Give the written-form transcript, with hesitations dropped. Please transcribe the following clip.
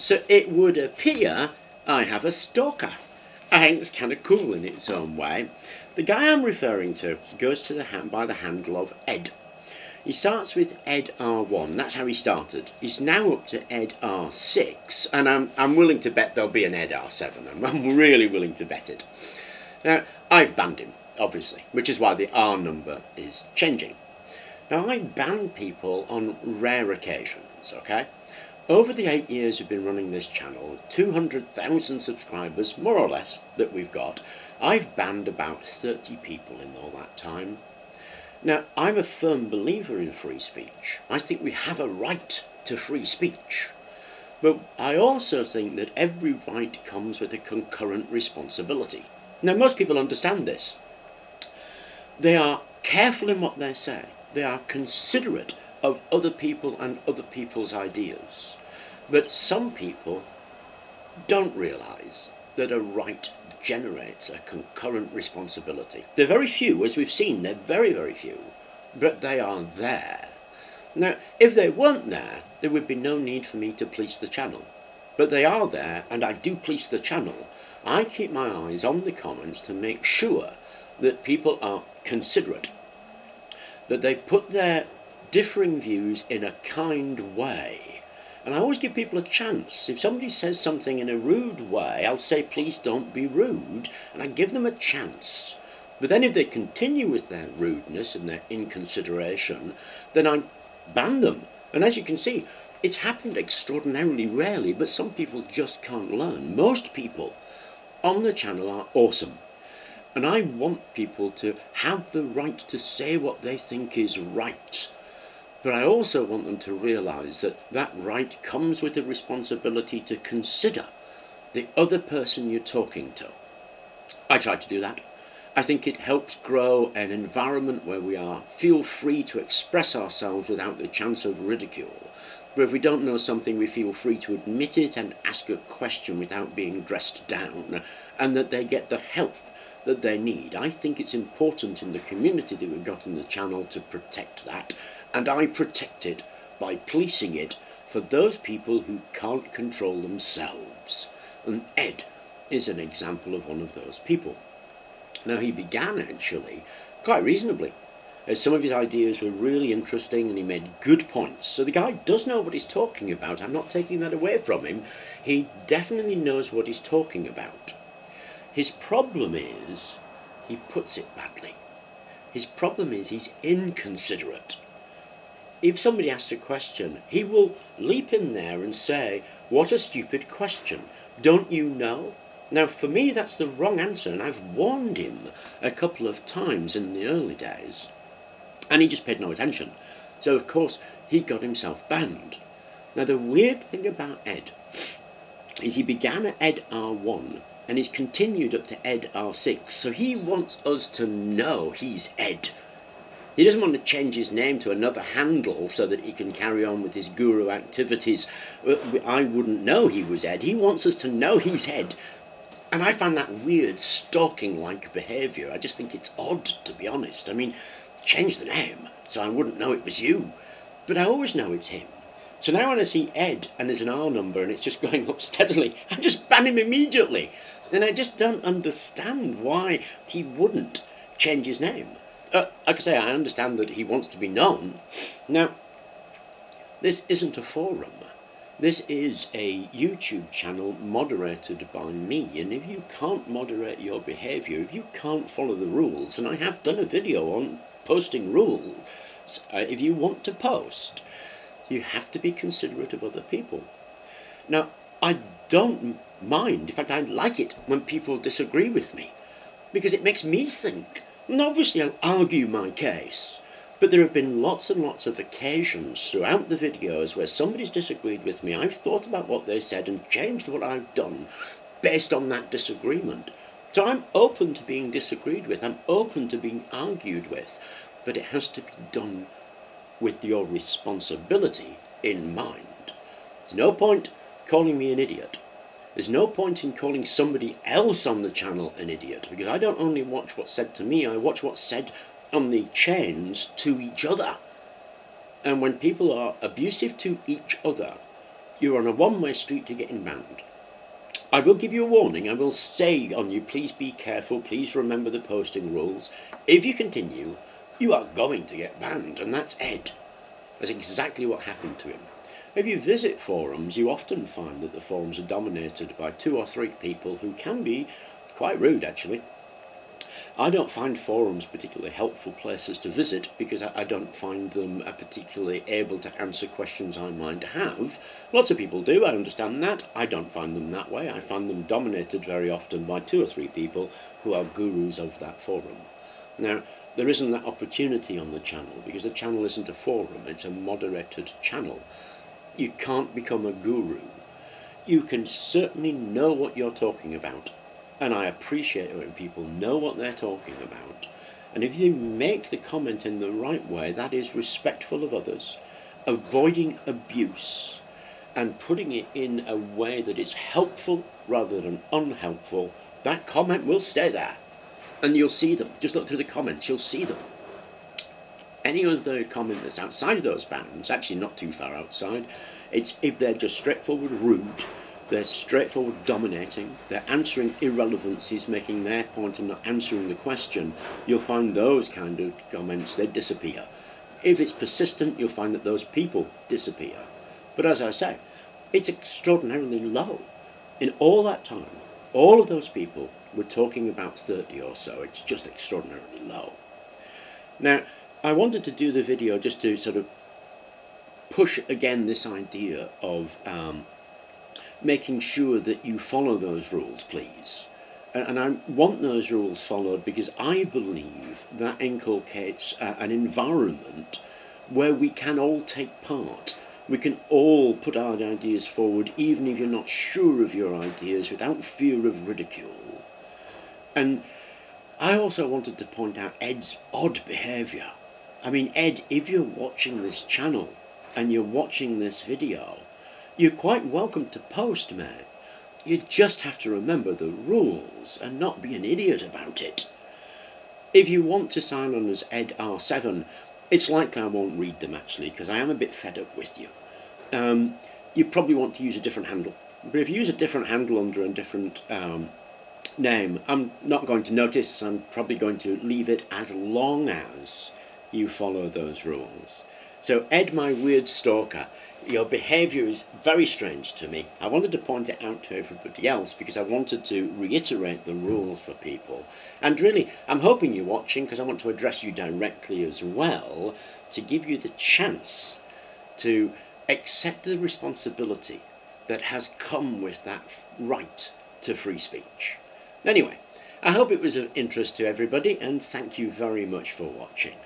So it would appear I have a stalker. I think it's kind of cool in its own way. The guy I'm referring to goes to by the handle of Ed. He starts with Ed R1, that's how he started. He's now up to Ed R6, and I'm willing to bet there'll be an Ed R7. I'm really willing to bet it. Now, I've banned him, obviously, which is why the R number is changing. Now, I ban people on rare occasions, okay? Over the 8 years we've been running this channel, 200,000 subscribers, more or less, that we've got, I've banned about 30 people in all that time. Now, I'm a firm believer in free speech. I think we have a right to free speech. But I also think that every right comes with a concurrent responsibility. Now, most people understand this. They are careful in what they say. They are considerate of other people and other people's ideas. But some people don't realise that a right generates a concurrent responsibility. They're very few, as we've seen, they're very, very few, but they are there. Now, if they weren't there would be no need for me to police the channel. But they are there, and I do police the channel. I keep my eyes on the comments to make sure that people are considerate, that they put their differing views in a kind way. And I always give people a chance. If somebody says something in a rude way, I'll say, please don't be rude, and I give them a chance. But then if they continue with their rudeness and their inconsideration, then I ban them. And as you can see, it's happened extraordinarily rarely, but some people just can't learn. Most people on the channel are awesome. And I want people to have the right to say what they think is right. But I also want them to realise that that right comes with the responsibility to consider the other person you're talking to. I try to do that. I think it helps grow an environment where we feel free to express ourselves without the chance of ridicule. But if we don't know something, we feel free to admit it and ask a question without being dressed down, and that they get the help that they need. I think it's important in the community that we've got in the channel to protect that, and I protect it by policing it for those people who can't control themselves. And Ed is an example of one of those people. Now, he began actually quite reasonably. Some of his ideas were really interesting and he made good points. So the guy does know what he's talking about. I'm not taking that away from him. He definitely knows what he's talking about. His problem is he puts it badly. His problem is he's inconsiderate. If somebody asks a question, he will leap in there and say, what a stupid question. Don't you know? Now, for me, that's the wrong answer, and I've warned him a couple of times in the early days, and he just paid no attention. So, of course, he got himself banned. Now, the weird thing about Ed is he began at Ed R1, and he's continued up to Ed R6, so he wants us to know he's Ed. He doesn't want to change his name to another handle so that he can carry on with his guru activities. I wouldn't know he was Ed. He wants us to know he's Ed. And I find that weird, stalking-like behaviour. I just think it's odd, to be honest. I mean, change the name so I wouldn't know it was you. But I always know it's him. So now when I see Ed and there's an R number and it's just going up steadily, I just ban him immediately. And I just don't understand why he wouldn't change his name. Like I say, I understand that he wants to be known. Now, this isn't a forum. This is a YouTube channel moderated by me, and if you can't moderate your behaviour, if you can't follow the rules, and I have done a video on posting rules, if you want to post, you have to be considerate of other people. Now, I don't mind, in fact I like it when people disagree with me, because it makes me think. And obviously I'll argue my case, but there have been lots and lots of occasions throughout the videos where somebody's disagreed with me. I've thought about what they said and changed what I've done based on that disagreement. So I'm open to being disagreed with, I'm open to being argued with, but it has to be done with your responsibility in mind. There's no point calling me an idiot. There's no point in calling somebody else on the channel an idiot, because I don't only watch what's said to me, I watch what's said on the chains to each other. And when people are abusive to each other, you're on a one-way street to getting banned. I will give you a warning. I will say on you, please be careful, please remember the posting rules. If you continue, you are going to get banned, and that's Ed. That's exactly what happened to him. If you visit forums, you often find that the forums are dominated by 2 or 3 people who can be quite rude, actually. I don't find forums particularly helpful places to visit because I don't find them particularly able to answer questions I might have. Lots of people do, I understand that. I don't find them that way. I find them dominated very often by 2 or 3 people who are gurus of that forum. Now, there isn't that opportunity on the channel because the channel isn't a forum, it's a moderated channel. You can't become a guru. You can certainly know what you're talking about. And I appreciate it when people know what they're talking about. And if you make the comment in the right way, that is respectful of others, avoiding abuse, and putting it in a way that is helpful rather than unhelpful, that comment will stay there. And you'll see them. Just look through the comments, you'll see them. Any of the comment that's outside of those bounds, actually not too far outside, it's if they're just straightforward rude, they're straightforward dominating, they're answering irrelevancies, making their point and not answering the question, you'll find those kind of comments, they disappear. If it's persistent, you'll find that those people disappear. But as I say, it's extraordinarily low. In all that time, all of those people were talking about 30 or so. It's just extraordinarily low. Now, I wanted to do the video just to sort of push again this idea of making sure that you follow those rules, please. And I want those rules followed because I believe that inculcates an environment where we can all take part. We can all put our ideas forward, even if you're not sure of your ideas, without fear of ridicule. And I also wanted to point out Ed's odd behaviour. I mean, Ed, if you're watching this channel and you're watching this video, you're quite welcome to post, mate. You just have to remember the rules and not be an idiot about it. If you want to sign on as Ed R7, it's likely I won't read them actually, because I am a bit fed up with you. You probably want to use a different handle. But if you use a different handle under a different name, I'm not going to notice. I'm probably going to leave it as long as you follow those rules. So Ed, my weird stalker, your behaviour is very strange to me. I wanted to point it out to everybody else because I wanted to reiterate the rules for people. And really, I'm hoping you're watching because I want to address you directly as well to give you the chance to accept the responsibility that has come with that right to free speech. Anyway, I hope it was of interest to everybody and thank you very much for watching.